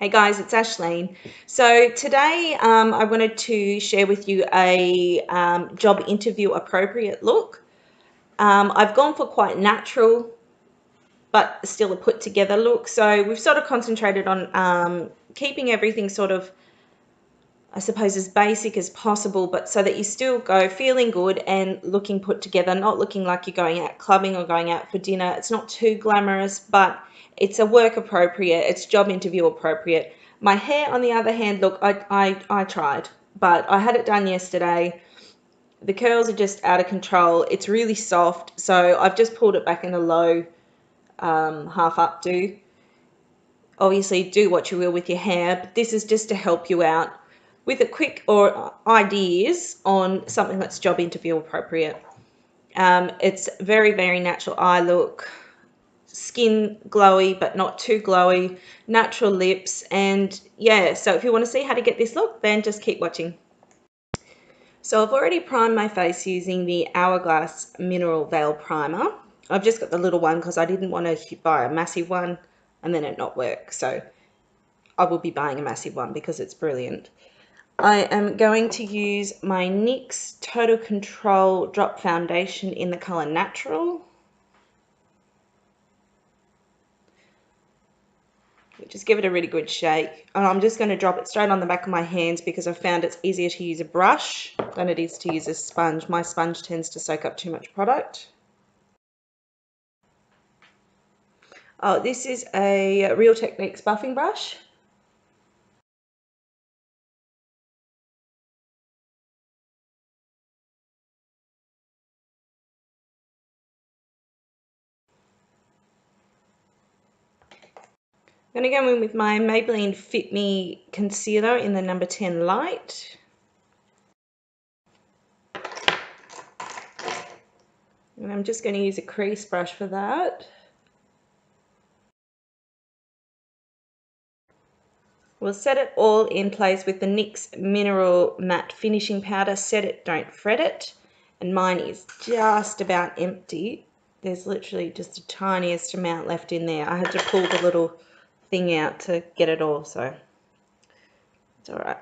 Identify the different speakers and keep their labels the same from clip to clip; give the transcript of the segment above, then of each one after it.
Speaker 1: Hey guys, it's Ashleen. So today I wanted to share with you a job interview appropriate look. I've gone for quite natural, but still a put together look. So we've sort of concentrated on keeping everything sort of, I suppose, as basic as possible, but so that you still go feeling good and looking put together, not looking like you're going out clubbing or going out for dinner. It's not too glamorous, but it's a work appropriate, it's job interview appropriate. My hair, on the other hand, look, I tried, but I had it done yesterday. The curls are just out of control. It's really soft, so I've just pulled it back in a low half updo. Obviously, do what you will with your hair, but this is just to help you out with a quick or ideas on something that's job interview appropriate. It's very, very natural eye look, skin glowy but not too glowy, natural lips, and yeah, so if you want to see how to get this look, then just keep watching. So I've already primed my face using the Hourglass Mineral Veil Primer. I've just got the little one because I didn't want to buy a massive one and then it not work, so I will be buying a massive one because it's brilliant. I am going to use my NYX Total Control Drop Foundation in the colour Natural. Just give it a really good shake. And I'm just going to drop it straight on the back of my hands because I found it's easier to use a brush than it is to use a sponge. My sponge tends to soak up too much product. Oh, this is a Real Techniques buffing brush. I'm going to go in with my Maybelline Fit Me Concealer in the number 10 Light. And I'm just going to use a crease brush for that. We'll set it all in place with the NYX Mineral Matte Finishing Powder. Set it, don't fret it. And mine is just about empty. There's literally just the tiniest amount left in there. I had to pull the little thing out to get it all, so it's all right.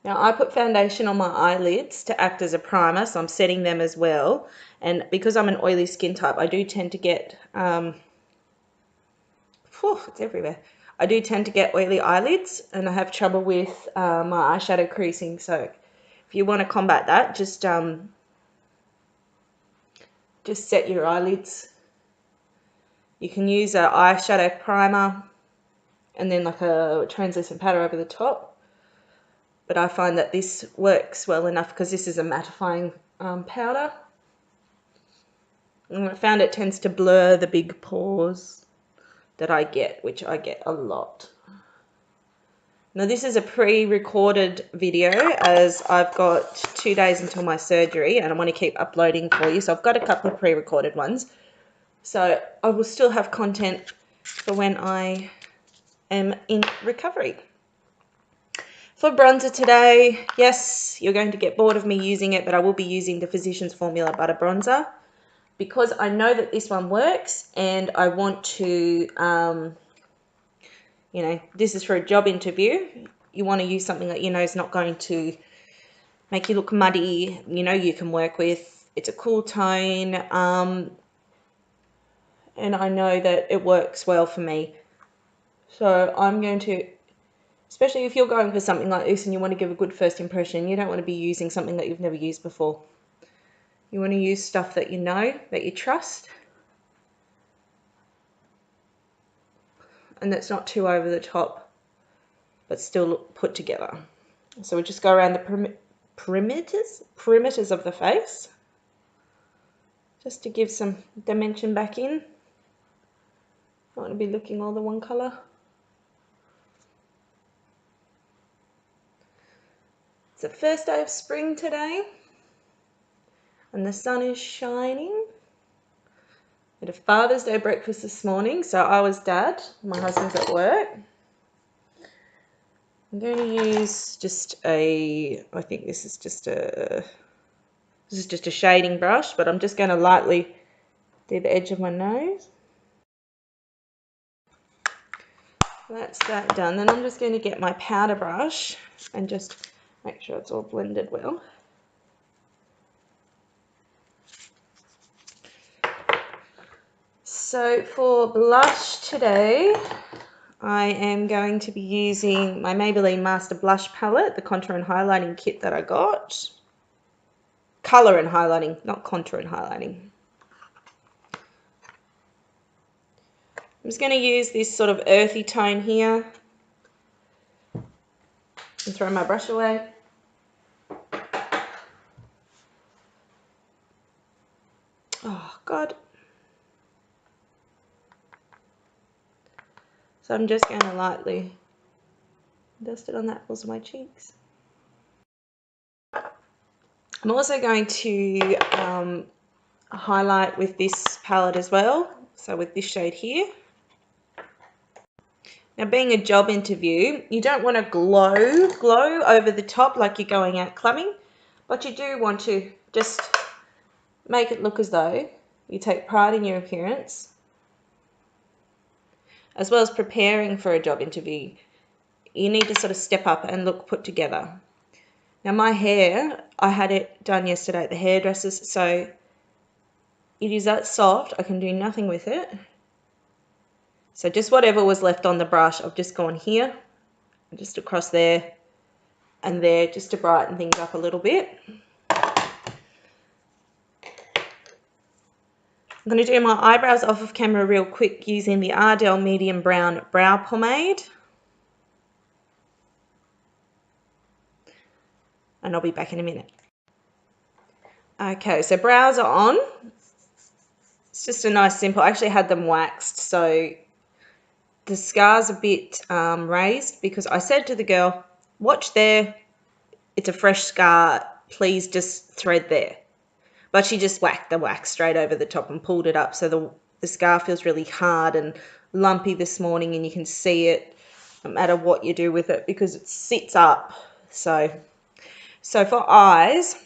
Speaker 1: Now I put foundation on my eyelids to act as a primer, so I'm setting them as well. And because I'm an oily skin type, I do tend to get, it's everywhere. I do tend to get oily eyelids and I have trouble with my eyeshadow creasing. So if you want to combat that, just set your eyelids. You can use an eyeshadow primer and then like a translucent powder over the top. But I find that this works well enough because this is a mattifying powder. And I found it tends to blur the big pores that I get, which I get a lot. Now this is a pre-recorded video as I've got 2 days until my surgery and I want to keep uploading for you. So I've got a couple of pre-recorded ones. So I will still have content for when I am in recovery. For bronzer today, yes, you're going to get bored of me using it, but I will be using the Physicians Formula Butter Bronzer because I know that this one works and I want to, you know, this is for a job interview. You want to use something that you know is not going to make you look muddy, you know you can work with. It's a cool tone, and I know that it works well for me. So I'm going to, especially if you're going for something like this and you want to give a good first impression, you don't want to be using something that you've never used before. You want to use stuff that you know, that you trust, and that's not too over the top, but still put together. So we'll just go around the perimeters of the face, just to give some dimension back in. I want to be looking all the one colour. It's the first day of spring today, and the sun is shining. I had a Father's Day breakfast this morning, so I was dad. My husband's at work. I'm going to use just a, I think this is just a shading brush, but I'm just going to lightly do the edge of my nose. That's that done. Then I'm just going to get my powder brush and just make sure it's all blended well. So for blush today, I am going to be using my Maybelline Master Blush Palette, the contour and highlighting kit that I got. Color and highlighting, not contour and highlighting. I'm just going to use this sort of earthy tone here and throw my brush away. Oh, God. So I'm just going to lightly dust it on the apples of my cheeks. I'm also going to highlight with this palette as well, so with this shade here. Now, being a job interview, you don't want to glow over the top like you're going out clubbing, but you do want to just make it look as though you take pride in your appearance, as well as preparing for a job interview. You need to sort of step up and look put together. Now, my hair, I had it done yesterday at the hairdresser's, so it is that soft, I can do nothing with it. So just whatever was left on the brush, I've just gone here, just across there and there, just to brighten things up a little bit. I'm going to do my eyebrows off of camera real quick using the Ardell Medium Brown Brow Pomade. And I'll be back in a minute. Okay, so brows are on. It's just a nice simple, I actually had them waxed, so the scar's a bit raised because I said to the girl, watch there, it's a fresh scar, please just thread there. But she just whacked the wax straight over the top and pulled it up, so the scar feels really hard and lumpy this morning, and you can see it no matter what you do with it because it sits up. So for eyes,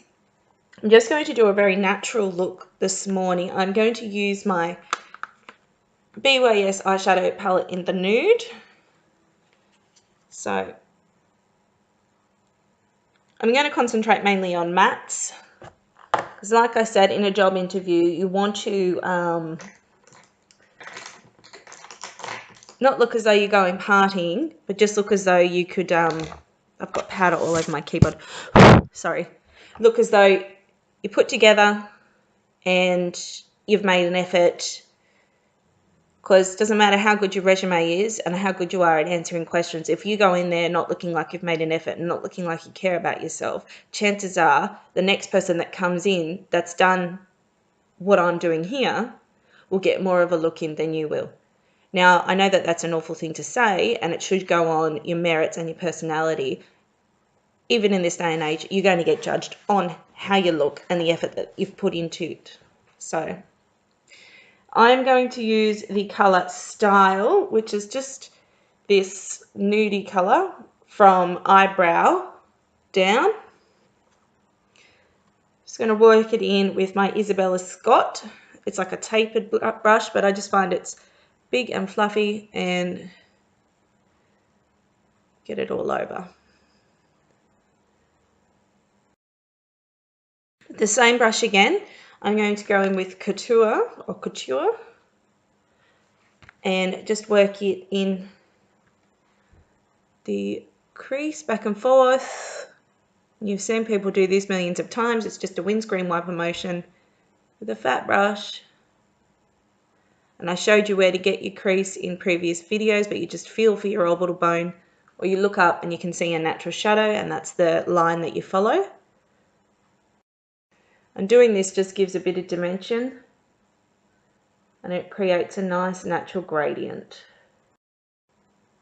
Speaker 1: I'm just going to do a very natural look this morning. I'm going to use my BYS eyeshadow palette in the nude. So I'm going to concentrate mainly on mattes because, like I said, in a job interview, you want to not look as though you're going partying, but just look as though you could, I've got powder all over my keyboard, sorry, look as though you put together and you've made an effort, because it doesn't matter how good your resume is and how good you are at answering questions. If you go in there not looking like you've made an effort and not looking like you care about yourself, chances are the next person that comes in that's done what I'm doing here will get more of a look in than you will. Now, I know that that's an awful thing to say, and it should go on your merits and your personality. Even in this day and age, you're going to get judged on how you look and the effort that you've put into it. So I'm going to use the colour Style, which is just this nudie colour from eyebrow down. Just going to work it in with my Isabella Scott. It's like a tapered brush, but I just find it's big and fluffy and get it all over. The same brush again, I'm going to go in with Couture and just work it in the crease back and forth. You've seen people do this millions of times. It's just a windscreen wiper motion with a fat brush. And I showed you where to get your crease in previous videos, but you just feel for your orbital bone, or you look up and you can see a natural shadow, and that's the line that you follow. And doing this just gives a bit of dimension and it creates a nice natural gradient.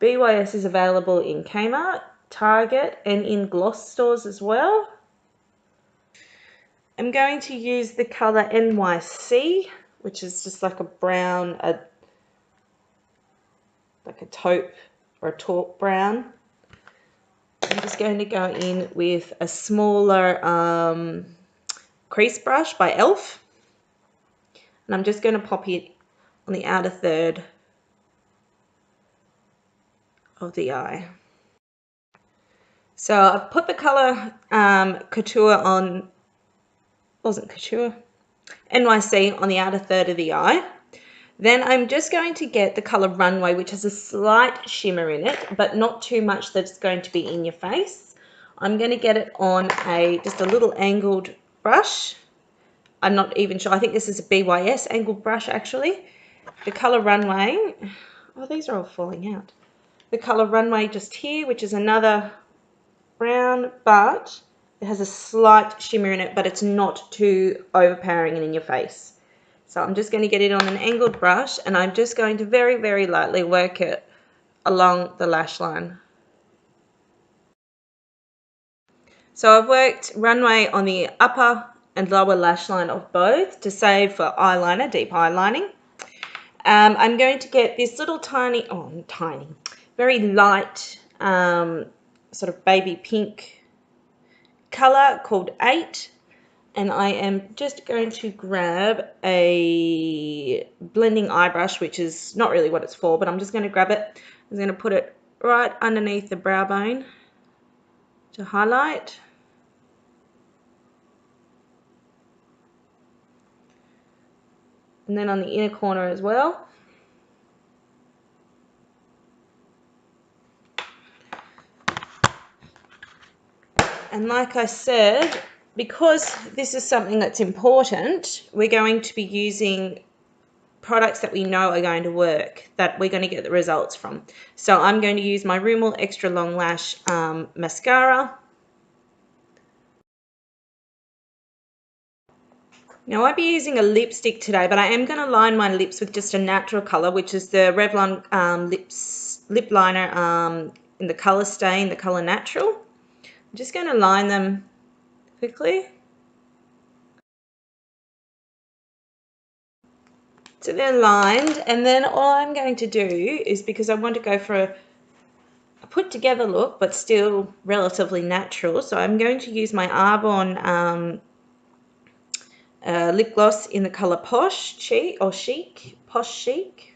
Speaker 1: BYS is available in Kmart, Target and in gloss stores as well. I'm going to use the colour NYC, which is just like a brown, like a taupe or a taupe brown. I'm just going to go in with a smaller crease brush by e.l.f. And I'm just going to pop it on the outer third of the eye. So I've put the colour Couture on, wasn't Couture, NYC on the outer third of the eye. Then I'm just going to get the colour Runway, which has a slight shimmer in it, but not too much that it's going to be in your face. I'm going to get it on just a little angled brush. I'm not even sure. I think this is a BYS angled brush, actually. The colour Runway. Oh, these are all falling out. The colour Runway just here, which is another brown, but it has a slight shimmer in it, but it's not too overpowering and in your face. So I'm just going to get it on an angled brush, and I'm just going to very, very lightly work it along the lash line. So I've worked Runway on the upper and lower lash line of both to save for eyeliner, deep eyelining. I'm going to get this little tiny, very light sort of baby pink colour called 8. And I am just going to grab a blending eye brush, which is not really what it's for, but I'm just going to grab it. I'm going to put it right underneath the brow bone to highlight. And then on the inner corner as well. And like I said, because this is something that's important, we're going to be using products that we know are going to work, that we're going to get the results from. So I'm going to use my Rimmel Extra Long Lash mascara. Now I'll be using a lipstick today, but I am going to line my lips with just a natural colour, which is the Revlon lip liner in the colour Stain, the colour Natural. I'm just going to line them quickly. So they're lined, and then all I'm going to do is, because I want to go for a put together look but still relatively natural, so I'm going to use my Arbonne lip gloss in the colour Posh Chic, or Chic, Posh Chic.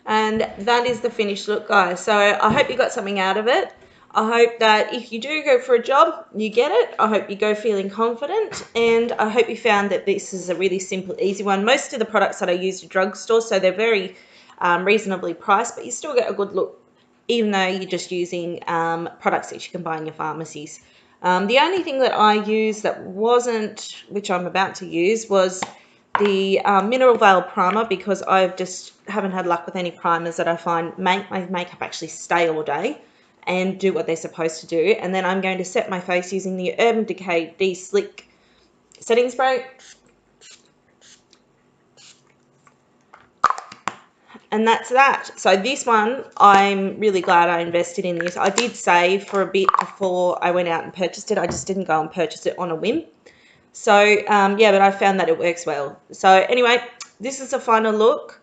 Speaker 1: And that is the finished look, guys. So I hope you got something out of it. I hope that if you do go for a job, you get it. I hope you go feeling confident, and I hope you found that this is a really simple, easy one. Most of the products that I use at drugstore, so they're very reasonably priced, but you still get a good look, even though you're just using products that you can buy in your pharmacies. The only thing that I used that wasn't, which I'm about to use, was the Mineral Veil Primer, because I just haven't had luck with any primers that I find make my makeup actually stay all day and do what they're supposed to do. And then I'm going to set my face using the Urban Decay De-Slick setting spray. And that's that. So this one, I'm really glad I invested in this. I did save for a bit before I went out and purchased it. I just didn't go and purchase it on a whim. So, yeah, but I found that it works well. So anyway, this is the final look.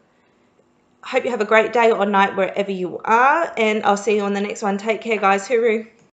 Speaker 1: I hope you have a great day or night wherever you are, and I'll see you on the next one. Take care, guys. Hooroo.